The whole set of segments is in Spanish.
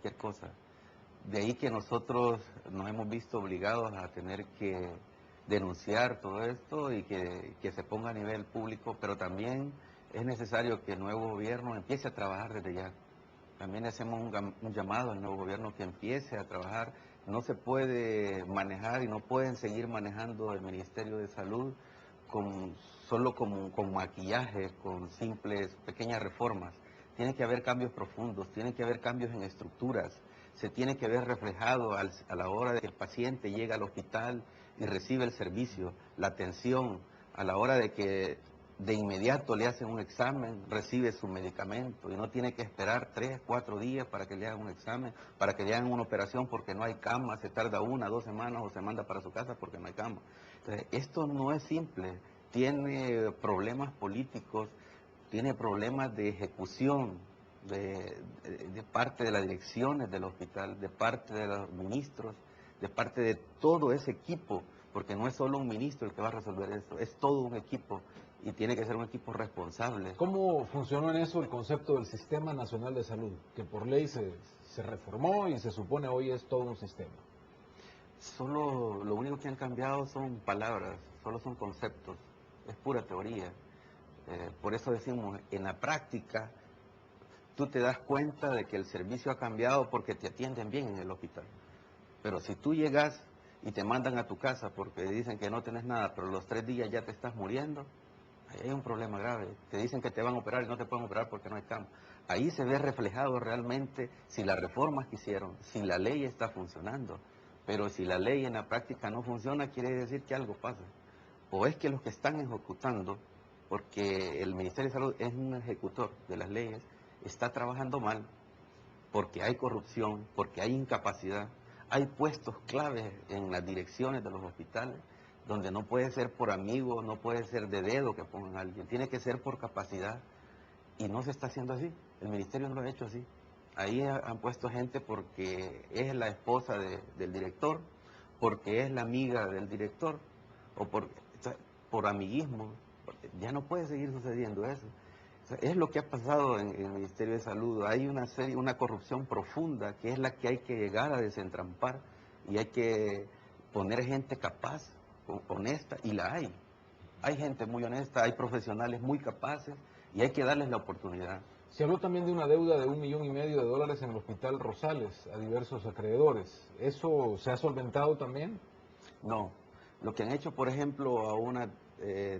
cualquier cosa. De ahí que nosotros nos hemos visto obligados a tener que denunciar todo esto y que se ponga a nivel público, pero también es necesario que el nuevo gobierno empiece a trabajar desde ya. También hacemos un llamado al nuevo gobierno que empiece a trabajar. No se puede manejar y no pueden seguir manejando el Ministerio de Salud con, solo con maquillaje, con simples pequeñas reformas. Tiene que haber cambios profundos, tiene que haber cambios en estructuras, se tiene que ver reflejado a la hora de que el paciente llega al hospital y recibe el servicio, la atención, a la hora de que de inmediato le hacen un examen, recibe su medicamento y no tiene que esperar 3, 4 días para que le hagan un examen, para que le hagan una operación porque no hay cama, se tarda 1, 2 semanas o se manda para su casa porque no hay cama. Entonces, esto no es simple, tiene problemas políticos, tiene problemas de ejecución de parte de las direcciones del hospital, de parte de los ministros, de parte de todo ese equipo, porque no es solo un ministro el que va a resolver esto, es todo un equipo y tiene que ser un equipo responsable. ¿Cómo funcionó en eso el concepto del Sistema Nacional de Salud? Que por ley se reformó y se supone hoy es todo un sistema. Solo lo único que han cambiado son palabras, solo son conceptos, es pura teoría. Por eso decimos, en la práctica, tú te das cuenta de que el servicio ha cambiado porque te atienden bien en el hospital. Pero si tú llegas y te mandan a tu casa porque dicen que no tenés nada, pero los 3 días ya te estás muriendo, ahí hay un problema grave. Te dicen que te van a operar y no te pueden operar porque no hay cama. Ahí se ve reflejado realmente si las reformas que hicieron, si la ley está funcionando. Pero si la ley en la práctica no funciona, quiere decir que algo pasa. O es que los que están ejecutando, porque el Ministerio de Salud es un ejecutor de las leyes, está trabajando mal, porque hay corrupción, porque hay incapacidad, hay puestos claves en las direcciones de los hospitales, donde no puede ser por amigo, no puede ser de dedo que pongan a alguien, tiene que ser por capacidad, y no se está haciendo así, el ministerio no lo ha hecho así. Ahí han puesto gente porque es la esposa del director, porque es la amiga del director, o por amiguismo. Ya no puede seguir sucediendo eso. O sea, es lo que ha pasado en el Ministerio de Salud. Hay una corrupción profunda que es la que hay que llegar a desentrampar y hay que poner gente capaz, honesta, y la hay. Hay gente muy honesta, hay profesionales muy capaces y hay que darles la oportunidad. Se habló también de una deuda de $1,500,000 en el Hospital Rosales a diversos acreedores. ¿Eso se ha solventado también? No. Lo que han hecho, por ejemplo, a una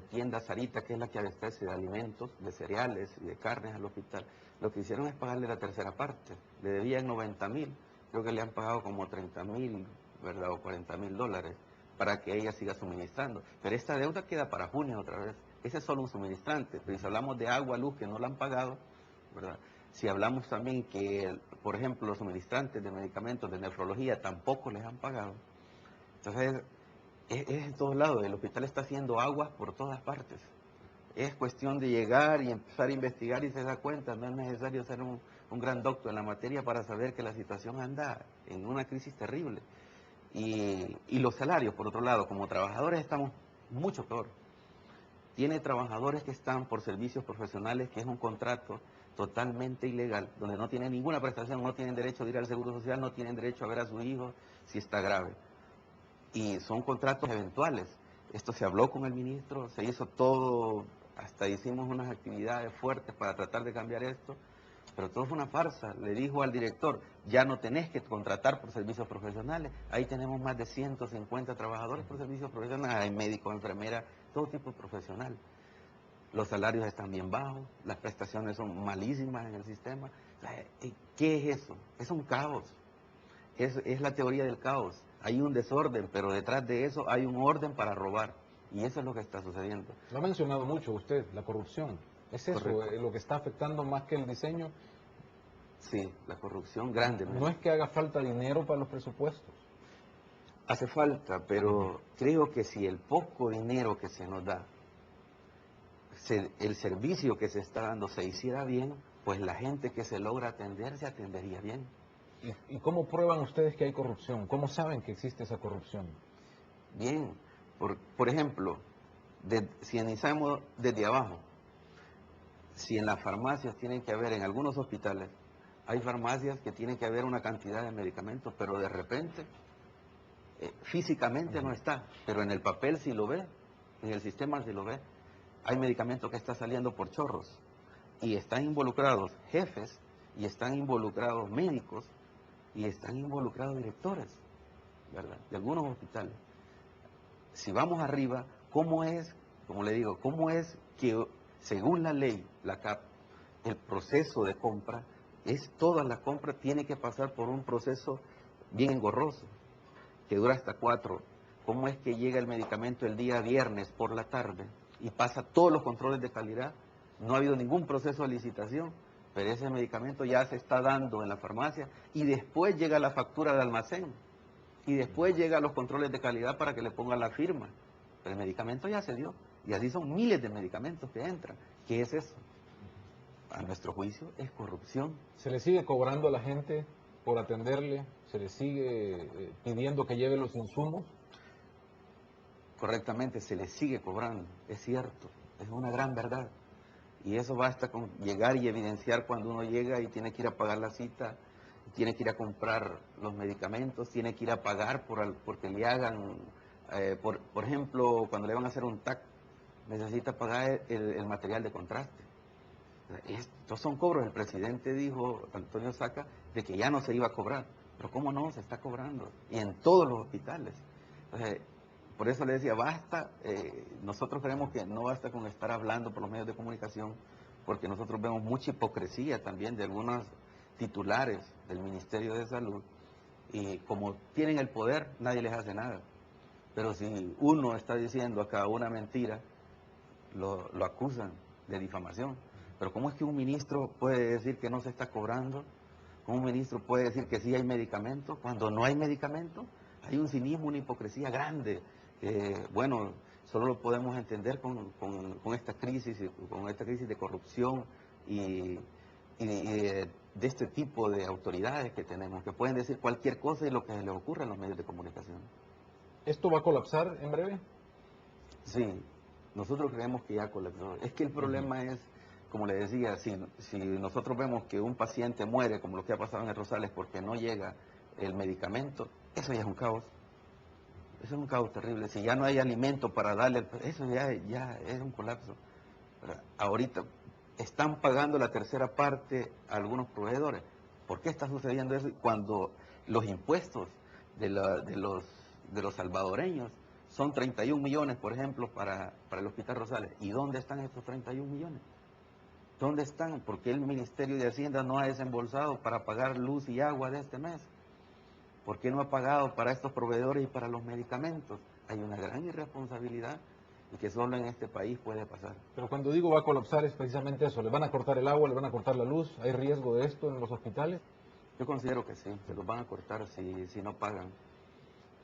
tienda Sarita, que es la que abastece de alimentos, de cereales y de carnes al hospital, lo que hicieron es pagarle la tercera parte. Le debían 90,000, creo que le han pagado como 30,000, ¿verdad? O $40,000 para que ella siga suministrando. Pero esta deuda queda para junio otra vez. Ese es solo un suministrante. Pero si hablamos de agua, luz que no la han pagado, ¿verdad? Si hablamos también que, por ejemplo, los suministrantes de medicamentos de nefrología tampoco les han pagado. Entonces, es en todos lados, el hospital está haciendo aguas por todas partes. Es cuestión de llegar y empezar a investigar y se da cuenta, no es necesario ser un gran doctor en la materia para saber que la situación anda en una crisis terrible. Y los salarios, por otro lado, como trabajadores estamos mucho peor. Tiene trabajadores que están por servicios profesionales, que es un contrato totalmente ilegal, donde no tienen ninguna prestación, no tienen derecho de ir al Seguro Social, no tienen derecho a ver a su hijo si está grave. Y son contratos eventuales. Esto se habló con el ministro, se hizo todo, hasta hicimos unas actividades fuertes para tratar de cambiar esto, pero todo fue una farsa. Le dijo al director, ya no tenés que contratar por servicios profesionales, ahí tenemos más de 150 trabajadores por servicios profesionales, hay médicos, enfermeras, todo tipo de profesional. Los salarios están bien bajos, las prestaciones son malísimas en el sistema. ¿Qué es eso? Es un caos. Es la teoría del caos. Hay un desorden, pero detrás de eso hay un orden para robar. Y eso es lo que está sucediendo. Lo ha mencionado mucho usted, la corrupción. ¿Es eso Correcto. lo que está afectando más que el diseño? Sí, la corrupción grandemente. No es que haga falta dinero para los presupuestos. Hace falta, pero creo que si el poco dinero que se nos da, el servicio que se está dando se hiciera bien, pues la gente que se logra atender se atendería bien. ¿Y cómo prueban ustedes que hay corrupción? ¿Cómo saben que existe esa corrupción? Bien, por ejemplo, si analizamos desde abajo, si en las farmacias tienen que haber en algunos hospitales Hay farmacias que tienen que haber una cantidad de medicamentos, pero de repente, físicamente no está, pero en el papel sí lo ve, en el sistema sí lo ve. Hay medicamentos que están saliendo por chorros y están involucrados jefes y están involucrados médicos y están involucrados directores, ¿verdad?, de algunos hospitales. Si vamos arriba, ¿cómo es, como le digo, cómo es que según la ley, la CAP, el proceso de compra, toda la compra tiene que pasar por un proceso bien engorroso, que dura hasta 4? ¿Cómo es que llega el medicamento el día viernes por la tarde y pasa todos los controles de calidad? No ha habido ningún proceso de licitación, pero ese medicamento ya se está dando en la farmacia y después llega la factura de almacén y después llega a los controles de calidad para que le pongan la firma. Pero el medicamento ya se dio y así son miles de medicamentos que entran. ¿Qué es eso? A nuestro juicio es corrupción. ¿Se le sigue cobrando a la gente por atenderle? ¿Se le sigue pidiendo que lleve los insumos? Correctamente, se le sigue cobrando, es cierto, es una gran verdad. Y eso basta con llegar y evidenciar cuando uno llega y tiene que ir a pagar la cita, tiene que ir a comprar los medicamentos, tiene que ir a pagar porque le hagan, por ejemplo, cuando le van a hacer un TAC, necesita pagar el material de contraste. Estos son cobros. El presidente dijo, Antonio Saca, de que ya no se iba a cobrar. Pero ¿cómo no? Se está cobrando. Y en todos los hospitales. Entonces, por eso le decía, basta, nosotros creemos que no basta con estar hablando por los medios de comunicación, porque nosotros vemos mucha hipocresía también de algunos titulares del Ministerio de Salud, y como tienen el poder, nadie les hace nada. Pero si uno está diciendo acá una mentira, lo acusan de difamación. Pero ¿cómo es que un ministro puede decir que no se está cobrando? ¿Cómo un ministro puede decir que sí hay medicamentos cuando no hay medicamentos? Hay un cinismo, una hipocresía grande. Bueno, solo lo podemos entender con esta crisis de corrupción y de este tipo de autoridades que tenemos, que pueden decir cualquier cosa y lo que les ocurre en los medios de comunicación. ¿Esto va a colapsar en breve? Sí, nosotros creemos que ya colapsó. Es que el problema es, como le decía, si nosotros vemos que un paciente muere, como lo que ha pasado en el Rosales, porque no llega el medicamento, eso ya es un caos. Eso es un caos terrible. Si ya no hay alimento para darle, eso ya es un colapso. Ahorita están pagando la tercera parte a algunos proveedores. ¿Por qué está sucediendo eso? Cuando los impuestos de los salvadoreños son 31 millones, por ejemplo, para el Hospital Rosales. ¿Y dónde están estos 31 millones? ¿Dónde están? ¿Por qué el Ministerio de Hacienda no ha desembolsado para pagar luz y agua de este mes? ¿Por qué no ha pagado para estos proveedores y para los medicamentos? Hay una gran irresponsabilidad y que solo en este país puede pasar. Pero cuando digo va a colapsar es precisamente eso. ¿Le van a cortar el agua, le van a cortar la luz? ¿Hay riesgo de esto en los hospitales? Yo considero que sí, se los van a cortar si no pagan,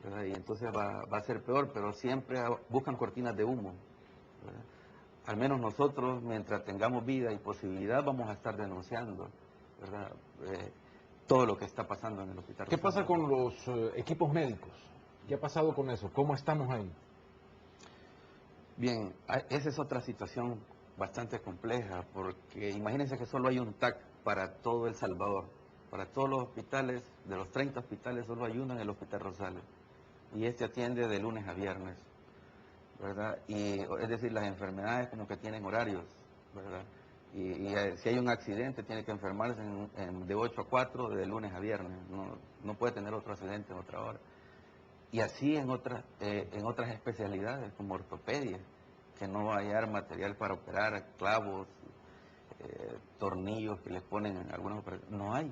¿verdad? Y entonces va a ser peor, pero siempre buscan cortinas de humo, ¿verdad? Al menos nosotros, mientras tengamos vida y posibilidad, vamos a estar denunciando, ¿verdad? Todo lo que está pasando en el hospital. ¿Qué pasa con los equipos médicos? ¿Qué ha pasado con eso? ¿Cómo estamos ahí? Bien, esa es otra situación bastante compleja, porque imagínense que solo hay un TAC para todo El Salvador. Para todos los hospitales, de los 30 hospitales, solo hay uno en el Hospital Rosales. Y este atiende de lunes a viernes, ¿verdad? Y es decir, las enfermedades como que tienen horarios, ¿verdad? Y si hay un accidente, tiene que enfermarse de 8 a 4, de lunes a viernes. No puede tener otro accidente en otra hora. Y así en otras especialidades, como ortopedia, que no va a hallar material para operar, clavos, tornillos que les ponen en algunas operaciones. No hay.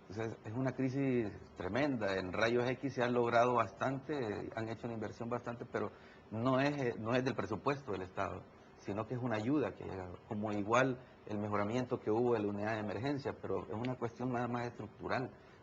Entonces, es una crisis tremenda. En rayos X se han logrado bastante, han hecho una inversión bastante, pero no es del presupuesto del Estado, sino que es una ayuda que ha llegado. Como igual el mejoramiento que hubo de la unidad de emergencia, pero es una cuestión nada más estructural.